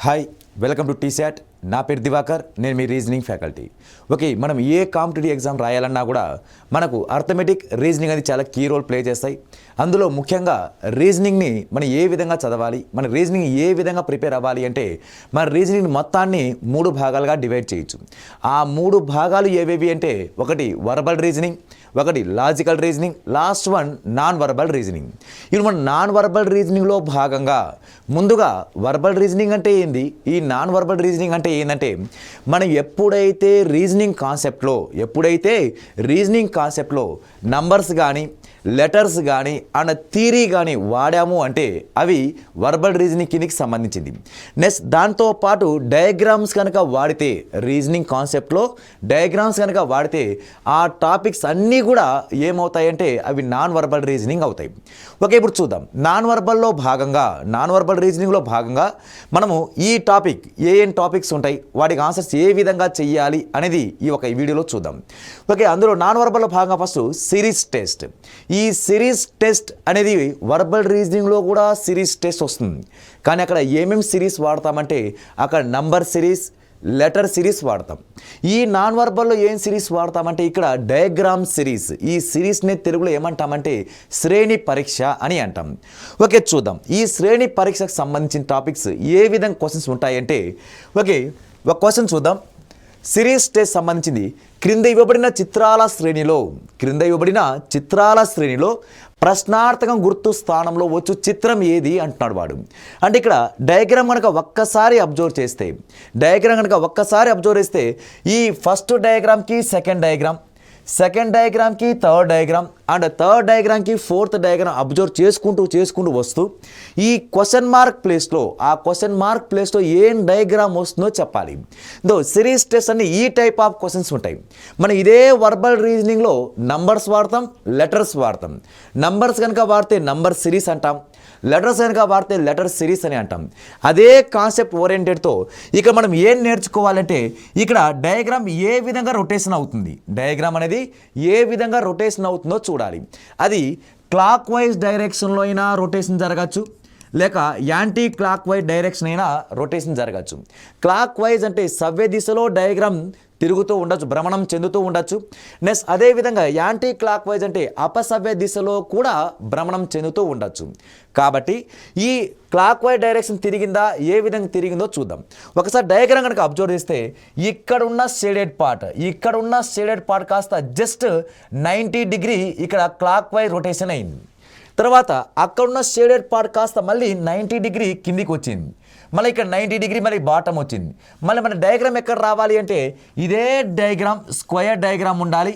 Hi welcome to T-SAT. నా పేరు దివాకర్, నేను మీ రీజనింగ్ ఫ్యాకల్టీ. ఓకే, మనం ఏ కాంపిటేటివ్ ఎగ్జామ్ రాయాలన్నా కూడా మనకు అర్థమెటిక్, రీజనింగ్ అనేది చాలా కీ రోల్ ప్లే చేస్తాయి. అందులో ముఖ్యంగా రీజనింగ్ని మనం ఏ విధంగా చదవాలి, మన రీజనింగ్ ఏ విధంగా ప్రిపేర్ అవ్వాలి అంటే మన రీజనింగ్ మొత్తాన్ని 3 భాగాలుగా డివైడ్ చేయొచ్చు. ఆ 3 భాగాలు ఏవేవి అంటే ఒకటి వర్బల్ రీజనింగ్, ఒకటి logical reasoning, last one non verbal reasoning. ఇప్పుడు మన నాన్ వర్బల్ రీజనింగ్లో భాగంగా ముందుగా వర్బల్ రీజనింగ్ అంటే ఏంది, ఈ నాన్ వర్బల్ రీజనింగ్ అంటే ఏంటంటే మనం ఎప్పుడైతే రీజనింగ్ కాన్సెప్ట్లో నంబర్స్ కానీ లెటర్స్ కానీ అండ్ థియరీ కానీ వాడాము అంటే అవి వర్బల్ రీజనింగ్ కిందికి సంబంధించింది. నెక్స్ట్ దాంతోపాటు డయాగ్రామ్స్ కనుక వాడితే, రీజనింగ్ కాన్సెప్ట్లో డయాగ్రామ్స్ కనుక వాడితే ఆ టాపిక్స్ అన్నీ కూడా ఏమవుతాయంటే అవి నాన్ వర్బల్ రీజనింగ్ అవుతాయి. ఓకే, ఇప్పుడు చూద్దాం. నాన్ వర్బల్ రీజనింగ్లో భాగంగా మనము ఈ టాపిక్ ఏం టాపిక్స్ ఉంటాయి, వాటికి ఆన్సర్స్ ఏ విధంగా చెయ్యాలి అనేది ఈ వీడియోలో చూద్దాం. ఓకే, అందులో నాన్ వర్బల్లో భాగంగా ఫస్ట్ సిరీస్ టెస్ట్. ఈ సిరీస్ టెస్ట్ అనేది వర్బల్ రీజనింగ్లో కూడా సిరీస్ టెస్ట్ వస్తుంది. కానీ అక్కడ ఏమేమి సిరీస్ వాడతామంటే అక్కడ నంబర్ సిరీస్, లెటర్ సిరీస్ వాడతాం. ఈ నాన్ వర్బల్లో ఏం సిరీస్ వాడతామంటే ఇక్కడ డయాగ్రామ్ సిరీస్. ఈ సిరీస్ని తెలుగులో ఏమంటామంటే శ్రేణి పరీక్ష అని అంటాం. ఓకే, చూద్దాం ఈ శ్రేణి పరీక్షకు సంబంధించిన టాపిక్స్ ఏ విధంగా క్వశ్చన్స్ ఉంటాయంటే ఓకే, ఒక క్వశ్చన్ చూద్దాం. సిరీస్ టెస్ట్ సంబంధించింది. క్రింద ఇవ్వబడిన చిత్రాల శ్రేణిలో ప్రశ్నార్థకం గుర్తు స్థానంలో వచ్చు చిత్రం ఏది అంటున్నాడు వాడు. అంటే ఇక్కడ డయాగ్రామ్ కనుక ఒక్కసారి అబ్జర్వ్ చేస్తే ఈ ఫస్ట్ డయాగ్రామ్కి సెకండ్ డయాగ్రామ్కి థర్డ్ డయాగ్రామ్ అండ్ థర్డ్ డయాగ్రామ్కి ఫోర్త్ డయాగ్రామ్ అబ్జర్వ్ చేసుకుంటూ వస్తూ ఈ క్వశ్చన్ మార్క్ ప్లేస్లో ఏం డయాగ్రామ్ వస్తుందో చెప్పాలి. సిరీస్ టెస్ట్ అన్ని ఈ టైప్ ఆఫ్ క్వశ్చన్స్ ఉంటాయి. మనం ఇదే వర్బల్ రీజనింగ్లో నంబర్స్ వాడతాం, లెటర్స్ వాడతాం. నంబర్స్ కనుక వాడితే నంబర్ సిరీస్ అంటాం, లెటర్స్ కనుక వాడితే లెటర్ సిరీస్ అని అంటాం. అదే కాన్సెప్ట్ ఓరియంటెడ్తో ఇక్కడ మనం ఏం నేర్చుకోవాలంటే ఇక్కడ డయాగ్రామ్ ఏ విధంగా రొటేషన్ అవుతుంది, డయాగ్రామ్ అనేది ఏ విధంగా రొటేషన్ అవుతుందో చూడాలి. అది క్లాక్ వైజ్ డైరెక్షన్లో అయినా రొటేషన్ జరగచ్చు, లేక యాంటీ క్లాక్ వైజ్ డైరెక్షన్ అయినా రొటేషన్ జరగచ్చు. క్లాక్ వైజ్ అంటే సవ్య దిశలో డయాగ్రామ్ తిరుగుతూ ఉండొచ్చు, భ్రమణం చెందుతూ ఉండొచ్చు. నెక్స్ట్ అదేవిధంగా యాంటీ క్లాక్ వైజ్ అంటే అపసవ్య దిశలో కూడా భ్రమణం చెందుతూ ఉండొచ్చు. కాబట్టి ఈ క్లాక్ వైజ్ డైరెక్షన్ తిరిగిందా, ఏ విధంగా తిరిగిందో చూద్దాం. ఒకసారి డయాగ్రామ్ కనుక అబ్జర్వ్ చేస్తే ఇక్కడున్న షేడెడ్ పార్ట్ కాస్త జస్ట్ 90 డిగ్రీ ఇక్కడ క్లాక్ వైజ్ రొటేషన్ అయింది. తర్వాత అక్కడున్న షేడెడ్ పార్ట్ కాస్త మళ్ళీ 90 డిగ్రీ కిందికి వచ్చింది. మళ్ళీ ఇక్కడ 90 డిగ్రీ మళ్ళీ బాటమ్ వచ్చింది. మళ్ళీ మన డయాగ్రామ్ ఎక్కడ రావాలి అంటే ఇదే డయాగ్రామ్ స్క్వేర్ డయాగ్రామ్ ఉండాలి.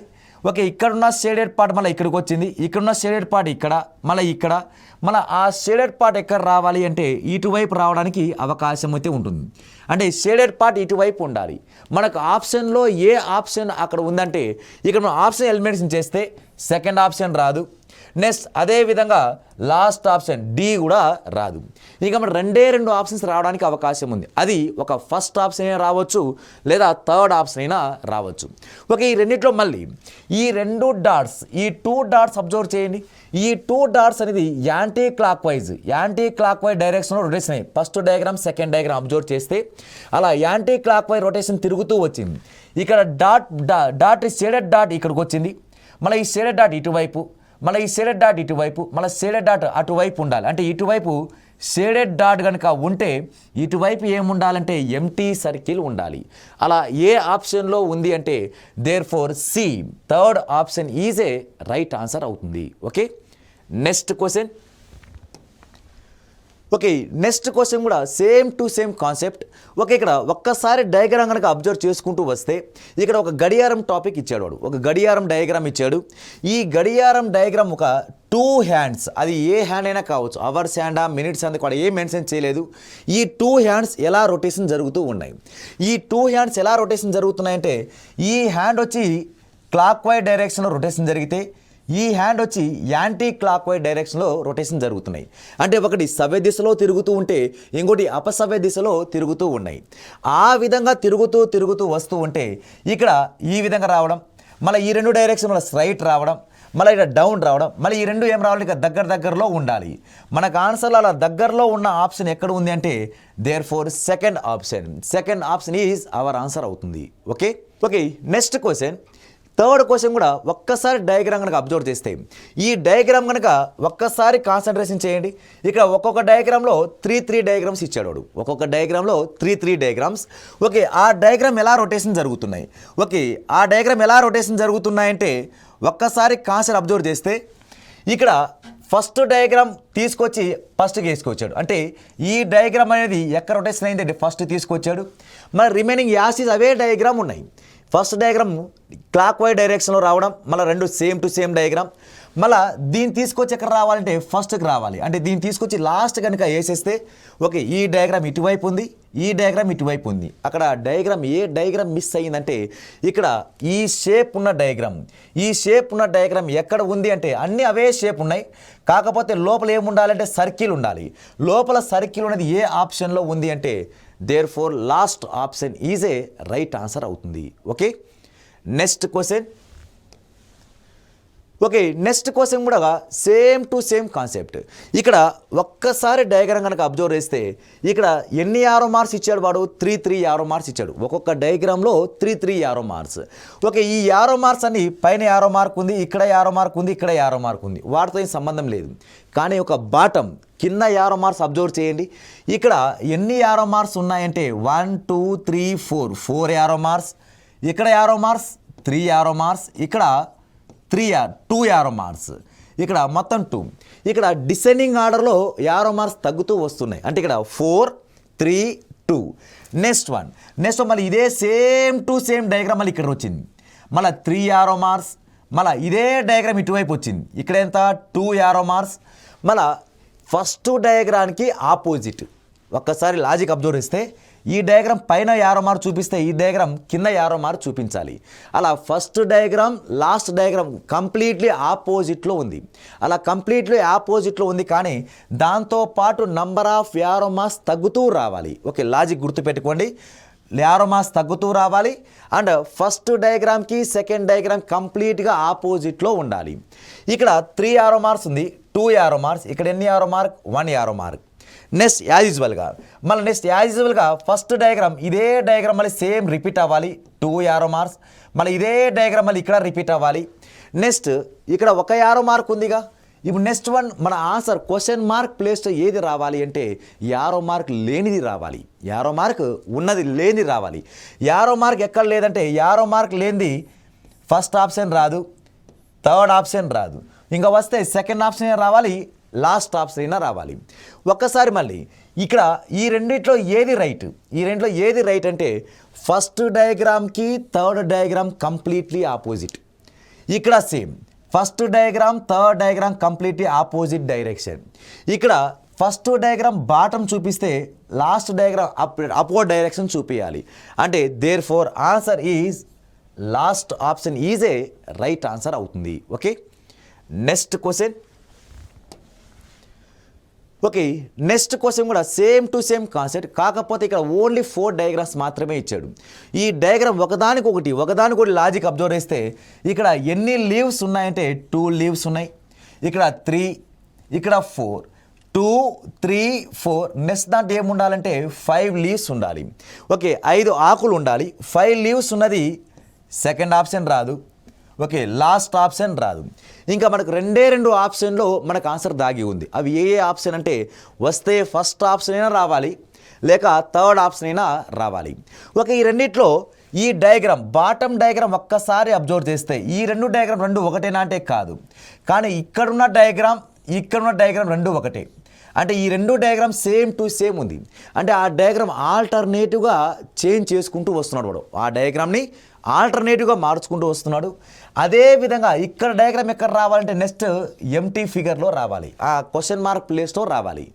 ఓకే, ఇక్కడున్న షేడెడ్ పార్ట్ మళ్ళీ ఇక్కడికి వచ్చింది, ఇక్కడున్న షేడెడ్ పార్ట్ ఇక్కడ, మళ్ళీ ఆ షేడెడ్ పార్ట్ ఎక్కడ రావాలి అంటే ఇటువైపు రావడానికి అవకాశం అయితే ఉంటుంది. అంటే షేడెడ్ పార్ట్ ఇటువైపు ఉండాలి. మనకు ఆప్షన్లో ఏ ఆప్షన్ అక్కడ ఉందంటే ఇక్కడ మనం ఆప్షన్ ఎలిమినేషన్ చేస్తే సెకండ్ ఆప్షన్ రాదు. నెక్స్ట్ అదేవిధంగా లాస్ట్ ఆప్షన్ డి కూడా రాదు. ఇక మన 2 ఆప్షన్స్ రావడానికి అవకాశం ఉంది. అది ఒక ఫస్ట్ ఆప్షన్ అయినా రావచ్చు, లేదా థర్డ్ ఆప్షన్ అయినా రావచ్చు. ఓకే, ఈ రెండిట్లో మళ్ళీ ఈ 2 డాట్స్ అబ్జర్వ్ చేయండి. ఈ 2 డాట్స్ అనేది యాంటీ క్లాక్ వైజ్ డైరెక్షన్లో రొటేషన్ అయ్యి first diagram second diagram observe చేస్తే అలా యాంటీ క్లాక్ వైజ్ రొటేషన్ తిరుగుతూ వచ్చింది. ఇక్కడ డాట్ షేడెడ్ డాట్ ఇక్కడికి వచ్చింది, మళ్ళీ ఈ షేడెడ్ డాట్ ఇటువైపు, మళ్ళీ ఈ షేడెడ్ డాట్ ఇటువైపు, మళ్ళీ షేడెడ్ డాట్ అటువైపు ఉండాలి. అంటే ఇటువైపు షేడెడ్ డాట్ కనుక ఉంటే ఇటువైపు ఏముండాలంటే ఎంటీ సర్కిల్ ఉండాలి. అలా ఏ ఆప్షన్లో ఉంది అంటే therefore C, third option is a right answer అవుతుంది. ఓకే, నెక్స్ట్ క్వశ్చన్ కూడా సేమ్ కాన్సెప్ట్. ఓకే, ఇక్కడ ఒక్కసారి డయాగ్రామ్ కనుక అబ్జర్వ్ చేసుకుంటూ వస్తే ఇక్కడ ఒక గడియారం టాపిక్ ఇచ్చాడు వాడు, ఒక గడియారం డయాగ్రామ్ ఇచ్చాడు. ఈ గడియారం డయాగ్రామ్ ఒక 2 హ్యాండ్స్, అది ఏ హ్యాండ్ అయినా కావచ్చు, అవర్స్ హ్యాండా మినిట్స్ హ్యాండ్ కూడా ఏం మెన్షన్ చేయలేదు. ఈ 2 హ్యాండ్స్ ఎలా రొటేషన్ జరుగుతూ ఉన్నాయి. ఈ 2 హ్యాండ్స్ ఎలా రొటేషన్ జరుగుతున్నాయంటే ఈ హ్యాండ్ వచ్చి క్లాక్ వైజ్ డైరెక్షన్లో రొటేషన్ జరిగితే ఈ హ్యాండ్ వచ్చి యాంటీ క్లాక్ వైజ్ డైరెక్షన్లో రొటేషన్ జరుగుతున్నాయి. అంటే ఒకటి సవ్య దిశలో తిరుగుతూ ఉంటే ఇంకోటి అపసవ్య దిశలో తిరుగుతూ ఉన్నాయి. ఆ విధంగా తిరుగుతూ వస్తూ ఉంటే ఇక్కడ ఈ విధంగా రావడం, మళ్ళీ ఈ 2 డైరెక్షన్ స్ట్రైట్ రావడం, మళ్ళీ ఇక్కడ డౌన్ రావడం, మళ్ళీ ఈ రెండు ఏం రావాలి, ఇక దగ్గరలో ఉండాలి. మనకు ఆన్సర్లో అలా దగ్గరలో ఉన్న ఆప్షన్ ఎక్కడ ఉంది అంటే therefore second option is our answer అవుతుంది. Okay, next question, third question కూడా ఒక్కసారి డయాగ్రామ్ కనుక అబ్జర్వ్ చేస్తే, ఈ డయాగ్రామ్ కనుక ఒక్కసారి కాన్సన్ట్రేషన్ చేయండి. ఇక్కడ ఒక్కొక్క డయాగ్రామ్లో త్రీ డయాగ్రామ్స్ ఇచ్చాడు వాడు, ఒక్కొక్క డయాగ్రామ్లో త్రీ డయాగ్రామ్స్. ఓకే, ఆ డయాగ్రామ్ ఎలా రొటేషన్ జరుగుతున్నాయి, ఆ డయాగ్రామ్ ఎలా రొటేషన్ జరుగుతున్నాయంటే ఒక్కసారి కాన్సెప్ట్ అబ్జర్వ్ చేస్తే, ఇక్కడ ఫస్ట్ డయాగ్రామ్ తీసుకొచ్చి ఫస్ట్కి వేసుకొచ్చాడు. అంటే ఈ డయాగ్రామ్ అనేది ఎక్కడ రొటేషన్ అయిందంటే ఫస్ట్ తీసుకొచ్చాడు. మరి రిమైనింగ్ యాసిస్ అవే డయాగ్రామ్ ఉన్నాయి. ఫస్ట్ డయాగ్రామ్ క్లాక్ వైజ్ డైరెక్షన్లో రావడం, మళ్ళీ రెండు సేమ్ టు సేమ్ డయాగ్రామ్. మళ్ళీ దీన్ని తీసుకొచ్చి ఎక్కడ రావాలంటే ఫస్ట్కి రావాలి. అంటే దీన్ని తీసుకొచ్చి లాస్ట్ కనుక వేసేస్తే ఓకే, ఈ డయాగ్రామ్ ఇటువైపు ఉంది, ఈ డయాగ్రామ్ ఇటువైపు ఉంది. అక్కడ డయాగ్రామ్ ఏ డయాగ్రామ్ మిస్ అయ్యిందంటే ఇక్కడ ఈ షేప్ ఉన్న డయాగ్రామ్ ఎక్కడ ఉంది అంటే అన్నీ అవే షేప్ ఉన్నాయి. కాకపోతే లోపల ఏముండాలంటే సర్కిల్ ఉండాలి. లోపల సర్కిల్ అనేది ఏ ఆప్షన్లో ఉంది అంటే therefore last option is a right answer అవుతుంది. ఓకే, నెక్స్ట్ క్వశ్చన్ కూడా సేమ్ టు సేమ్ కాన్సెప్ట్. ఇక్కడ ఒక్కసారి డయాగ్రామ్ కనుక అబ్జర్వ్ చేస్తే ఇక్కడ ఎన్ని యారో మార్క్స్ ఇచ్చాడు వాడు, త్రీ యారో మార్క్స్ ఇచ్చాడు. ఒక్కొక్క డయాగ్రామ్లో త్రీ యారో మార్క్స్. ఓకే, ఈ యారో మార్క్స్ అన్ని పైన యారో మార్క్ ఉంది, ఇక్కడ యారో మార్క్ ఉంది, ఇక్కడ యారో మార్క్ ఉంది, వాటితో ఏం సంబంధం లేదు. కానీ ఒక బాటమ్ కింద యారో మార్క్స్ అబ్జర్వ్ చేయండి. ఇక్కడ ఎన్ని యారో మార్క్స్ ఉన్నాయంటే 1 2 3 4 యారో మార్క్స్, ఇక్కడ యారో మార్క్స్ 3 యారో మార్క్స్, ఇక్కడ 2 యారో మార్క్స్, ఇక్కడ మొత్తం 2. ఇక్కడ డిసెండింగ్ ఆర్డర్లో యారో మార్క్స్ తగ్గుతూ వస్తున్నాయి. అంటే ఇక్కడ 4 3 2. నెక్స్ట్ వన్ మళ్ళీ ఇదే సేమ్ టు సేమ్ డయాగ్రామ్ మళ్ళీ ఇక్కడ వచ్చింది, మళ్ళీ 3 యారో మార్క్స్. మళ్ళీ ఇదే డయాగ్రామ్ ఇటువైపు వచ్చింది, ఇక్కడ ఎంత 2 యారో మార్క్స్. మళ్ళీ ఫస్ట్ డయాగ్రామ్కి ఆపోజిట్ ఒక్కసారి లాజిక్ అబ్జర్వ్ చేస్తే ఈ డయాగ్రామ్ పైన యారో మార్క్ చూపిస్తే ఈ డయాగ్రామ్ కింద యారో మార్క్ చూపించాలి. అలా first diagram last diagram completely ఆపోజిట్లో ఉంది. అలా కంప్లీట్లీ ఆపోజిట్లో ఉంది, కానీ దాంతోపాటు నంబర్ ఆఫ్ యారో మార్క్స్ తగ్గుతూ రావాలి. ఓకే, లాజిక్ గుర్తుపెట్టుకోండి, యారో మార్క్స్ తగ్గుతూ రావాలి. అండ్ ఫస్ట్ డయాగ్రామ్కి సెకండ్ డయాగ్రామ్ కంప్లీట్గా ఆపోజిట్లో ఉండాలి. ఇక్కడ 3 యారో మార్క్స్ ఉంది, 2 యారో మార్క్స్, ఇక్కడ ఎన్ని arrow mark 1 arrow mark. Next as యూజువల్గా ఫస్ట్ డయాగ్రామ్ ఇదే డయాగ్రామ్ మళ్ళీ సేమ్ రిపీట్ అవ్వాలి, 2 యారో మార్క్స్. మళ్ళీ ఇదే డయాగ్రామ్ మళ్ళీ ఇక్కడ రిపీట్ అవ్వాలి. నెక్స్ట్ ఇక్కడ 1 యారో మార్క్ ఉందిగా. ఇప్పుడు నెక్స్ట్ వన్ మన ఆన్సర్ క్వశ్చన్ మార్క్ ప్లేస్లో ఏది రావాలి అంటే యారో మార్క్ లేనిది రావాలి, యారో మార్క్ ఉన్నది లేనిది రావాలి. యారో మార్క్ ఎక్కడ లేదంటే యారో మార్క్ లేనిది ఫస్ట్ ఆప్షన్ రాదు, థర్డ్ ఆప్షన్ రాదు, ఇంకా వస్తే సెకండ్ ఆప్షన్ రావాలి, లాస్ట్ ఆప్షన్ అయినా రావాలి. ఒక్కసారి మళ్ళీ ఇక్కడ ఈ రెండిట్లో ఏది రైట్ అంటే ఫస్ట్ డయాగ్రామ్కి థర్డ్ డయాగ్రామ్ కంప్లీట్లీ ఆపోజిట్. ఇక్కడ same first diagram third diagram completely opposite direction. ఇక్కడ ఫస్ట్ డయాగ్రామ్ బాటమ్ చూపిస్తే లాస్ట్ డయాగ్రామ్ అప్వర్డ్ డైరెక్షన్ చూపించాలి. అంటే therefore answer is last option is a right answer అవుతుంది. Okay, next question కూడా same to same concept, కాకపోతే ఇక్కడ only 4 diagrams మాత్రమే ఇచ్చాడు. ఈ డయాగ్రామ్ ఒకదానికొకటి లాజిక్ అబ్జర్వ్ చేస్తే ఇక్కడ ఎన్ని లీవ్స్ ఉన్నాయంటే 2 లీవ్స్ ఉన్నాయి, ఇక్కడ 3, ఇక్కడ 4, 2 3 4. నెక్స్ట్ దాంట్లో ఏముండాలంటే 5 లీవ్స్ ఉండాలి. ఓకే, 5 ఆకులు ఉండాలి. 5 లీవ్స్ ఉన్నది సెకండ్ ఆప్షన్ రాదు. ఓకే, లాస్ట్ ఆప్షన్ రాదు. ఇంకా మనకు 2 ఆప్షన్లో మనకు ఆన్సర్ దాగి ఉంది. అవి ఏ ఆప్షన్ అంటే వస్తే ఫస్ట్ ఆప్షన్ అయినా రావాలి, లేక థర్డ్ ఆప్షన్ అయినా రావాలి. ఓకే, ఈ రెండిట్లో ఈ డయాగ్రామ్ బాటమ్ డయాగ్రామ్ ఒక్కసారి అబ్జర్వ్ చేస్తే ఈ డయాగ్రామ్ రెండు ఒకటేనా అంటే కాదు, కానీ ఇక్కడున్న డయాగ్రామ్ రెండు ఒకటే. అంటే ఈ 2 డయాగ్రామ్ సేమ్ టు సేమ్ ఉంది. అంటే ఆ డయాగ్రామ్ ఆల్టర్నేటివ్గా చేంజ్ చేసుకుంటూ వస్తున్నాడు వాడు, ఆ డయాగ్రామ్ని ఆల్టర్నేటివ్గా మార్చుకుంటూ వస్తున్నాడు. అదేవిధంగా ఇక్కడ డయాగ్రామ్ ఎక్కడ రావాలంటే నెక్స్ట్ ఎంటీ ఫిగర్లో రావాలి, ఆ క్వశ్చన్ మార్క్ ప్లేస్లో రావాలి.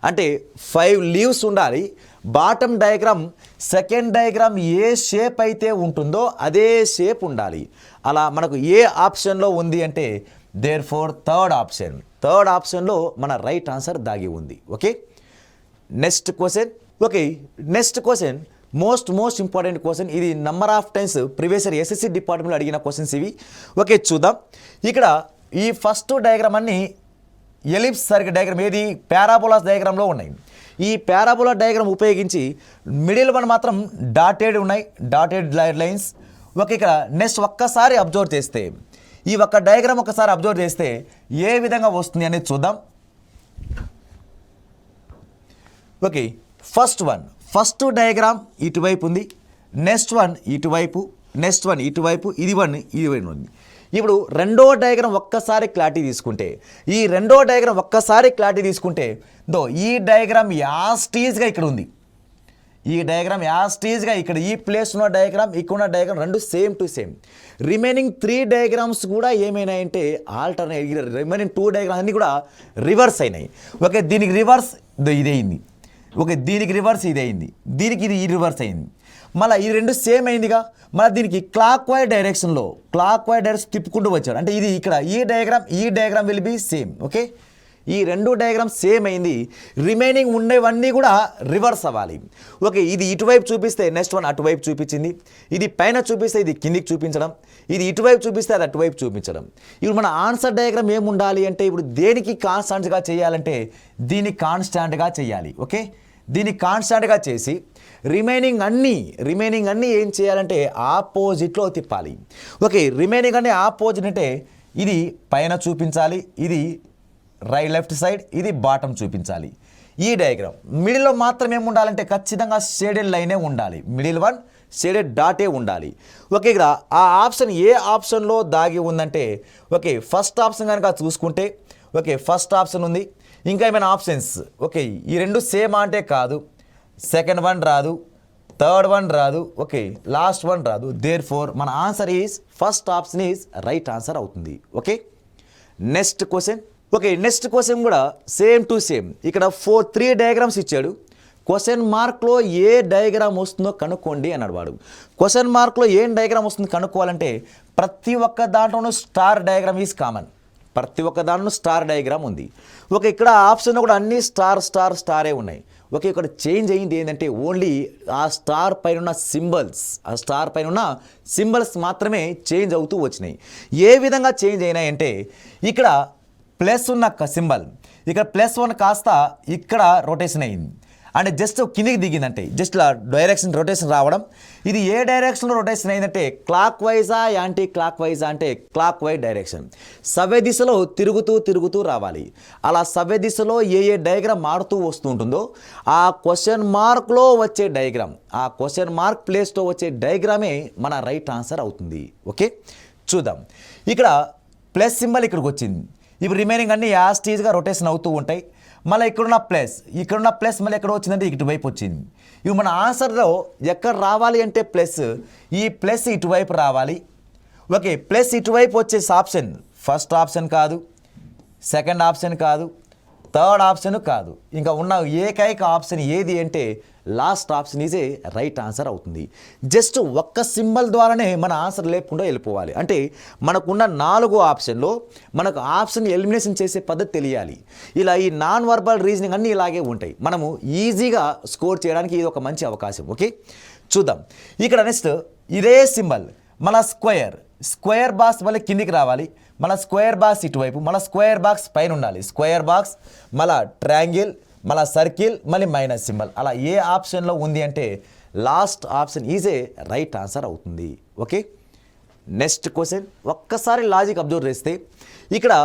అంటే 5 లీవ్స్ ఉండాలి. బాటమ్ డయాగ్రామ్ సెకండ్ డయాగ్రామ్ ఏ షేప్ అయితే ఉంటుందో అదే షేప్ ఉండాలి. అలా మనకు ఏ ఆప్షన్లో ఉంది అంటే దేర్ ఫోర్ థర్డ్ ఆప్షన్లో మన రైట్ ఆన్సర్ దాగి ఉంది. Okay, next question most important question. ఇది number of times previous year SSC డిపార్ట్మెంట్లో అడిగిన క్వశ్చన్స్ ఇవి. ఓకే, చూద్దాం. ఇక్కడ ఈ ఫస్ట్ డయాగ్రామ్ అన్ని ఎలిప్స్ సర్కిల్ డయాగ్రామ్ ఏది పారాబోలాస్ డయాగ్రామ్లో ఉన్నాయి. ఈ పారాబోలా డయాగ్రామ్ ఉపయోగించి మిడిల్ వన్ మాత్రం డాటెడ్ ఉన్నాయి, డాటెడ్ లైన్స్. ఓకే, ఇక్కడ నెక్స్ట్ ఒక్కసారి అబ్జర్వ్ చేస్తే ఈ ఒక్క డయాగ్రామ్ ఒక్కసారి అబ్జర్వ్ చేస్తే ఏ విధంగా వస్తుంది అనేది చూద్దాం. ఓకే, ఫస్ట్ డయాగ్రామ్ ఇటువైపు ఉంది, నెక్స్ట్ వన్ ఇటువైపు, నెక్స్ట్ వన్ ఇటువైపు, ఇది వన్ ఉంది. ఇప్పుడు రెండో డయాగ్రామ్ ఒక్కసారి క్లారిటీ తీసుకుంటే ఈ డయాగ్రామ్ యాస్టీజ్గా ఇక్కడ ఉంది. ఈ డయాగ్రామ్ యాస్టీజ్గా ఇక్కడ ఈ ప్లేస్ ఉన్న డయాగ్రామ్, ఇక్కడ ఉన్న డయాగ్రామ్ రెండు same to same. Remaining 3 diagrams కూడా ఏమైనాయంటే ఆల్టర్నేట్, రిమైనింగ్ 2 డయాగ్రామ్స్ అన్నీ కూడా రివర్స్ అయినాయి. ఓకే, దీనికి రివర్స్ ఇదైంది, ఓకే దీనికి రివర్స్ ఇదైంది, దీనికి ఇది రివర్స్ అయింది. మళ్ళీ ఈ రెండు సేమ్ అయిందిగా, మళ్ళీ దీనికి క్లాక్ వైజ్ డైరెక్షన్ తిప్పుకుంటూ వచ్చాడు. అంటే ఇది ఇక్కడ ఈ diagram will be same. Okay, ఈ రెండు డయాగ్రామ్ సేమ్ అయింది, రిమైనింగ్ ఉండేవన్నీ కూడా రివర్స్ అవ్వాలి. ఓకే, ఇది ఇటువైపు చూపిస్తే నెక్స్ట్ వన్ అటువైపు చూపించింది, ఇది పైన చూపిస్తే ఇది కిందికి చూపించడం, ఇది ఇటువైపు చూపిస్తే అది అటువైపు చూపించడం. ఇప్పుడు మన ఆన్సర్ డయాగ్రామ్ ఏమి ఉండాలి అంటే ఇప్పుడు దేనికి కాన్స్టాంట్గా చేయాలంటే దీనికి కాన్స్టాంట్గా చేయాలి. ఓకే, దీన్ని కాన్స్టాంట్గా చేసి రిమైనింగ్ అన్నీ ఏం చేయాలంటే ఆపోజిట్లో తిప్పాలి. ఓకే, రిమైనింగ్ అన్నీ ఆపోజిట్ అంటే ఇది పైన చూపించాలి, ఇది లెఫ్ట్ సైడ్, ఇది బాటమ్ చూపించాలి. ఈ డయాగ్రామ్ మిడిల్లో మాత్రం ఏమి ఉండాలంటే ఖచ్చితంగా షేడెడ్ లైనే ఉండాలి, మిడిల్ వన్ షేడెడ్ డాటే ఉండాలి. ఓకే, ఇక్కడ ఆ ఆప్షన్ ఏ ఆప్షన్లో దాగి ఉందంటే ఓకే ఫస్ట్ ఆప్షన్ కనుక చూసుకుంటే ఓకే ఫస్ట్ ఆప్షన్ ఉంది. ఇంకా ఏమైనా ఆప్షన్స్ ఓకే ఈ రెండు సేమ్ అంటే కాదు, సెకండ్ వన్ రాదు, థర్డ్ వన్ రాదు, ఓకే లాస్ట్ వన్ రాదు. దేర్ ఫోర్ మన answer is first option is right answer అవుతుంది. ఓకే, నెక్స్ట్ క్వశ్చన్ కూడా సేమ్ టు సేమ్. ఇక్కడ 3 డయాగ్రామ్స్ ఇచ్చాడు. క్వశ్చన్ మార్క్లో ఏ డయాగ్రామ్ వస్తుందో కనుక్కోండి అన్నాడు వాడు. క్వశ్చన్ మార్క్లో ఏం డయాగ్రామ్ వస్తుందో కనుక్కోవాలంటే ప్రతి ఒక్క దాంట్లోనూ స్టార్ డయాగ్రామ్ ఈజ్ కామన్, ప్రతి ఒక్క దాంట్లో స్టార్ డయాగ్రామ్ ఉంది. ఓకే, ఇక్కడ ఆప్షన్లో కూడా అన్ని స్టారే ఉన్నాయి. ఓకే, ఇక్కడ చేంజ్ అయ్యింది ఏంటంటే ఓన్లీ ఆ స్టార్ పైన సింబల్స్ మాత్రమే చేంజ్ అవుతూ వచ్చినాయి. ఏ విధంగా చేంజ్ అయినాయంటే ఇక్కడ ప్లస్ ఉన్న సింబల్ ఇక్కడ +1 కాస్త ఇక్కడ రొటేషన్ అయింది, అంటే జస్ట్ కిందికి దిగిందంటే జస్ట్ ఇలా రొటేషన్ రావడం. ఇది ఏ డైరెక్షన్లో రొటేషన్ అయిందంటే క్లాక్ వైజా యాంటీ క్లాక్ వైజా అంటే క్లాక్ వైజ్ డైరెక్షన్, సవ్య దిశలో తిరుగుతూ రావాలి. అలా సవ్య దిశలో ఏ డయాగ్రామ్ మారుతూ వస్తూ ఉంటుందో ఆ క్వశ్చన్ మార్క్లో వచ్చే డయాగ్రామ్, ఆ క్వశ్చన్ మార్క్ ప్లేస్తో వచ్చే డయాగ్రామే మన రైట్ ఆన్సర్ అవుతుంది. ఓకే, చూద్దాం. ఇక్కడ ప్లస్ సింబల్ ఇక్కడికి వచ్చింది, ఇప్పుడు రిమైనింగ్ అన్నీ యాస్టీజ్గా రొటేషన్ అవుతూ ఉంటాయి. మళ్ళీ ఇక్కడున్న ప్లస్ మళ్ళీ ఎక్కడ వచ్చిందంటే ఇటువైపు వచ్చింది. ఇవి మన ఆన్సర్లో ఎక్కడ రావాలి అంటే ఈ ప్లస్ ఇటువైపు రావాలి. ఓకే, ప్లస్ ఇటువైపు వచ్చేసి ఆప్షన్ ఫస్ట్ ఆప్షన్ కాదు, సెకండ్ ఆప్షన్ కాదు, థర్డ్ ఆప్షన్ కాదు, ఇంకా ఉన్న ఏకైక ఆప్షన్ ఏది అంటే last option is a right answer అవుతుంది. జస్ట్ ఒక్క సింబల్ ద్వారానే మన ఆన్సర్ లేకుండా వెళ్ళిపోవాలి. అంటే మనకున్న 4 ఆప్షన్లో మనకు ఆప్షన్ ఎలిమినేషన్ చేసే పద్ధతి తెలియాలి. ఇలా ఈ నాన్ వర్బల్ రీజనింగ్ అన్నీ ఇలాగే ఉంటాయి, మనము ఈజీగా స్కోర్ చేయడానికి ఇది ఒక మంచి అవకాశం. ఓకే, చూద్దాం. ఇక్కడ నెక్స్ట్ ఇదే సింబల్ మళ్ళీ స్క్వేర్ బాక్స్ మళ్ళీ కిందికి రావాలి, మళ్ళీ స్క్వేర్ బాక్స్ ఇటువైపు, మళ్ళీ స్క్వేర్ బాక్స్ పైన ఉండాలి, స్క్వేర్ బాక్స్ మళ్ళీ ట్రయాంగిల్ మళ్ళీ సర్కిల్ మళ్ళీ మైనస్ సింబల్. అలా ఏ ఆప్షన్లో ఉంది అంటే last option is a right answer అవుతుంది. ఓకే, నెక్స్ట్ క్వశ్చన్ ఒక్కసారి లాజిక్ అబ్జర్వ్ చేస్తే ఇక్కడ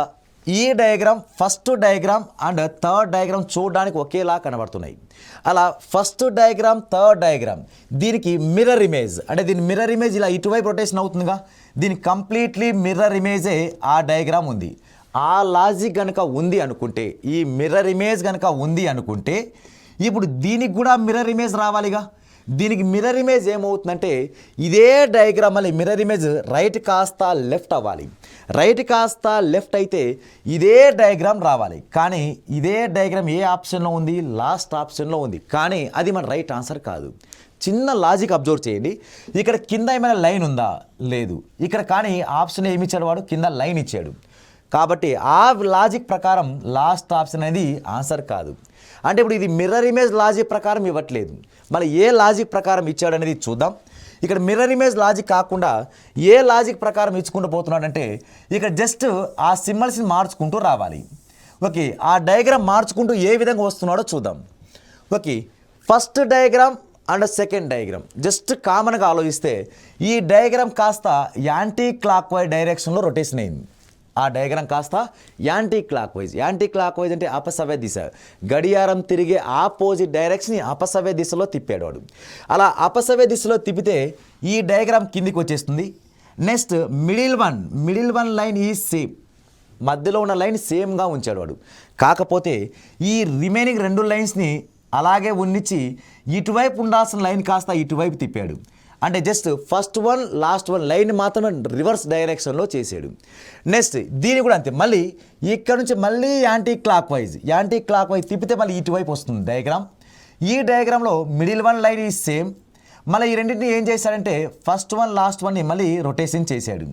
ఈ diagram first diagram and third diagram చూడడానికి ఒకేలా కనబడుతున్నాయి. అలా ఫస్ట్ డయాగ్రామ్ థర్డ్ డయాగ్రామ్ దీనికి మిర్రర్ ఇమేజ్, అంటే దీని మిర్రర్ ఇమేజ్ ఇలా ఇటువైపు రొటేషన్ అవుతుందిగా, దీనికి కంప్లీట్లీ మిర్రర్ ఇమేజే ఆ డయాగ్రామ్ ఉంది. ఆ లాజిక్ కనుక ఉంది అనుకుంటే, ఈ మిర్రర్ ఇమేజ్ కనుక ఉంది అనుకుంటే ఇప్పుడు దీనికి కూడా మిర్రర్ ఇమేజ్ రావాలిగా. దీనికి మిర్రర్ ఇమేజ్ ఏమవుతుందంటే ఇదే డయాగ్రామ్ మళ్ళీ మిర్రర్ ఇమేజ్ రైట్ కాస్త లెఫ్ట్ అవ్వాలి, రైట్ కాస్త లెఫ్ట్ అయితే ఇదే డయాగ్రామ్ రావాలి. కానీ ఇదే డయాగ్రామ్ ఏ ఆప్షన్లో ఉంది, లాస్ట్ ఆప్షన్లో ఉంది, కానీ అది మన రైట్ ఆన్సర్ కాదు. చిన్న లాజిక్ అబ్జర్వ్ చేయండి. ఇక్కడ కింద ఏమైనా లైన్ ఉందా, లేదు. ఇక్కడ కానీ ఆప్షన్ ఏమి ఇచ్చాడు వాడు, కింద లైన్ ఇచ్చాడు. కాబట్టి ఆ లాజిక్ ప్రకారం లాస్ట్ ఆప్షన్ అనేది ఆన్సర్ కాదు. అంటే ఇప్పుడు ఇది మిర్రర్ ఇమేజ్ లాజిక్ ప్రకారం ఇవ్వట్లేదు, మళ్ళీ ఏ లాజిక్ ప్రకారం ఇచ్చాడు అనేది చూద్దాం. ఇక్కడ మిర్రర్ ఇమేజ్ లాజిక్ కాకుండా ఏ లాజిక్ ప్రకారం ఇచ్చుకుంటూ పోతున్నాడంటే ఇక్కడ జస్ట్ ఆ సింబల్స్ని మార్చుకుంటూ రావాలి. ఓకే, ఆ డయాగ్రామ్ మార్చుకుంటూ ఏ విధంగా వస్తున్నాడో చూద్దాం. Okay, first diagram and second diagram just కామన్గా ఆలోచిస్తే ఈ డయాగ్రామ్ కాస్త యాంటీ క్లాక్ వైజ్ డైరెక్షన్లో రొటేషన్ అయింది. ఆ డయాగ్రామ్ కాస్త యాంటీ క్లాక్ వైజ్ అంటే అపసవ్య దిశ, గడియారం తిరిగే ఆపోజిట్ డైరెక్షన్ని అపసవ్య దిశలో తిప్పాడు వాడు. అలా అపసవ్య దిశలో తిప్పితే ఈ డయాగ్రామ్ కిందికి వచ్చేస్తుంది. నెక్స్ట్ మిడిల్ వన్ లైన్ ఈ సేమ్, మధ్యలో ఉన్న లైన్ సేమ్గా ఉంచాడు వాడు. కాకపోతే ఈ రిమైనింగ్ 2 లైన్స్ని అలాగే ఉండిచ్చి ఇటువైపు ఉండాల్సిన లైన్ కాస్త ఇటువైపు తిప్పాడు. అంటే just first one last one line మాత్రం రివర్స్ డైరెక్షన్లో చేసాడు. నెక్స్ట్ దీని కూడా అంతే, మళ్ళీ ఇక్కడ నుంచి మళ్ళీ యాంటీ క్లాక్ వైజ్ తిప్పితే మళ్ళీ ఇటువైపు వస్తుంది డయాగ్రామ్. ఈ డయాగ్రామ్లో మిడిల్ వన్ లైన్ ఈ సేమ్, మళ్ళీ ఈ రెండింటిని ఏం చేశాడంటే ఫస్ట్ వన్ లాస్ట్ వన్ని మళ్ళీ రొటేషన్ చేశాడు.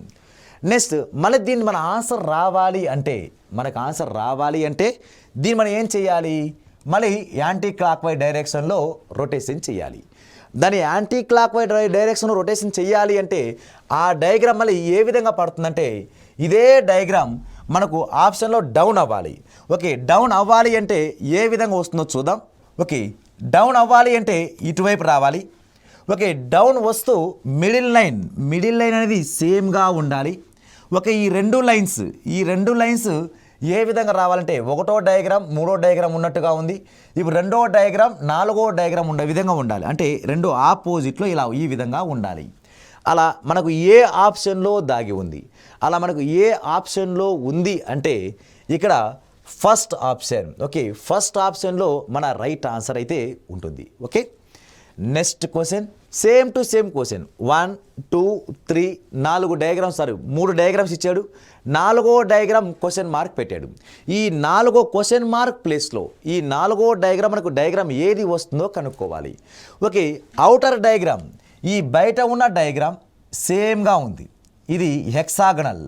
నెక్స్ట్ మళ్ళీ దీన్ని మన ఆన్సర్ రావాలి అంటే దీన్ని మనం ఏం చేయాలి, మళ్ళీ యాంటీ క్లాక్ వైజ్ డైరెక్షన్లో రొటేషన్ చేయాలి. దాని యాంటీ క్లాక్ వైజ్ డైరెక్షన్లో రొటేషన్ చేయాలి అంటే ఆ డయాగ్రామ్ మళ్ళీ ఏ విధంగా పడుతుందంటే ఇదే డయాగ్రామ్ మనకు ఆప్షన్లో డౌన్ అవ్వాలి. ఓకే, డౌన్ అవ్వాలి అంటే ఏ విధంగా వస్తుందో చూద్దాం. ఓకే, డౌన్ అవ్వాలి అంటే ఇటువైపు రావాలి. ఓకే, డౌన్ వస్తూ మిడిల్ లైన్ అనేది సేమ్గా ఉండాలి. ఓకే, ఈ రెండు లైన్స్ ఏ విధంగా రావాలంటే ఒకటో డయాగ్రామ్ మూడో డయాగ్రామ్ ఉన్నట్టుగా ఉంది. ఇప్పుడు రెండో డయాగ్రామ్ నాలుగో డయాగ్రామ్ ఉండే విధంగా ఉండాలి. అంటే రెండు ఆపోజిట్లో ఇలా ఈ విధంగా ఉండాలి. అలా మనకు ఏ ఆప్షన్లో దాగి ఉంది, అలా మనకు ఏ ఆప్షన్లో ఉంది అంటే ఇక్కడ ఫస్ట్ ఆప్షన్. ఓకే, ఫస్ట్ ఆప్షన్లో మన రైట్ ఆన్సర్ అయితే ఉంటుంది. Okay, next question same to same question 1 2 3 4 diagrams 3 diagrams ఇచ్చాడు. 4వ డయాగ్రామ్ క్వశ్చన్ మార్క్ పెట్టాడు. ఈ 4వ క్వశ్చన్ మార్క్ ప్లేస్లో ఈ 4వ డయాగ్రామ్ మనకు డయాగ్రామ్ ఏది వస్తుందో కనుక్కోవాలి. ఓకే, అవుటర్ డయాగ్రామ్ ఈ బయట ఉన్న డయాగ్రామ్ సేమ్గా ఉంది, ఇది హెక్సాగనల్.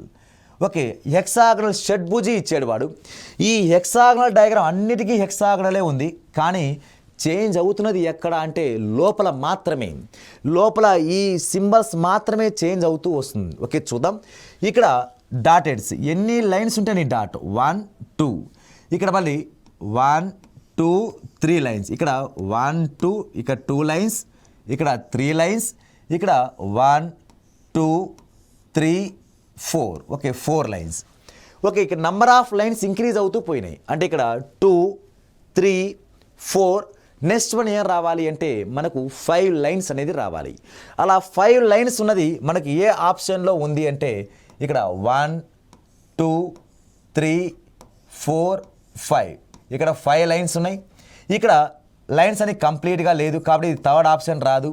ఓకే, హెక్సాగనల్ షడ్భుజి ఇచ్చాడు వాడు. ఈ హెక్సాగనల్ డయాగ్రామ్ అన్నిటికీ హెక్సాగనలే ఉంది, కానీ చేంజ్ అవుతున్నది ఎక్కడ అంటే లోపల ఈ సింబల్స్ మాత్రమే చేంజ్ అవుతూ వస్తుంది. ఓకే, చూద్దాం. ఇక్కడ డాటెడ్స్ ఎన్ని లైన్స్ ఉంటాయి, డాట్ 1 2, ఇక్కడ మళ్ళీ 1 2 3 లైన్స్, ఇక్కడ 1 2, ఇక్కడ 2 లైన్స్, ఇక్కడ 3 లైన్స్, ఇక్కడ 1 2 3 4. Okay, 4 lines. ఓకే, ఇక్కడ నంబర్ ఆఫ్ లైన్స్ ఇంక్రీజ్ అవుతూ పోయినాయి. అంటే ఇక్కడ 2 3 4. నెక్స్ట్ వన్ ఏం రావాలి అంటే మనకు 5 లైన్స్ అనేది రావాలి. అలా 5 లైన్స్ ఉన్నది మనకి ఏ ఆప్షన్లో ఉంది అంటే ఇక్కడ 1 2 3 4 5, ఇక్కడ 5 లైన్స్ ఉన్నాయి. ఇక్కడ లైన్స్ అని కంప్లీట్గా లేదు కాబట్టి ఇది థర్డ్ ఆప్షన్ రాదు.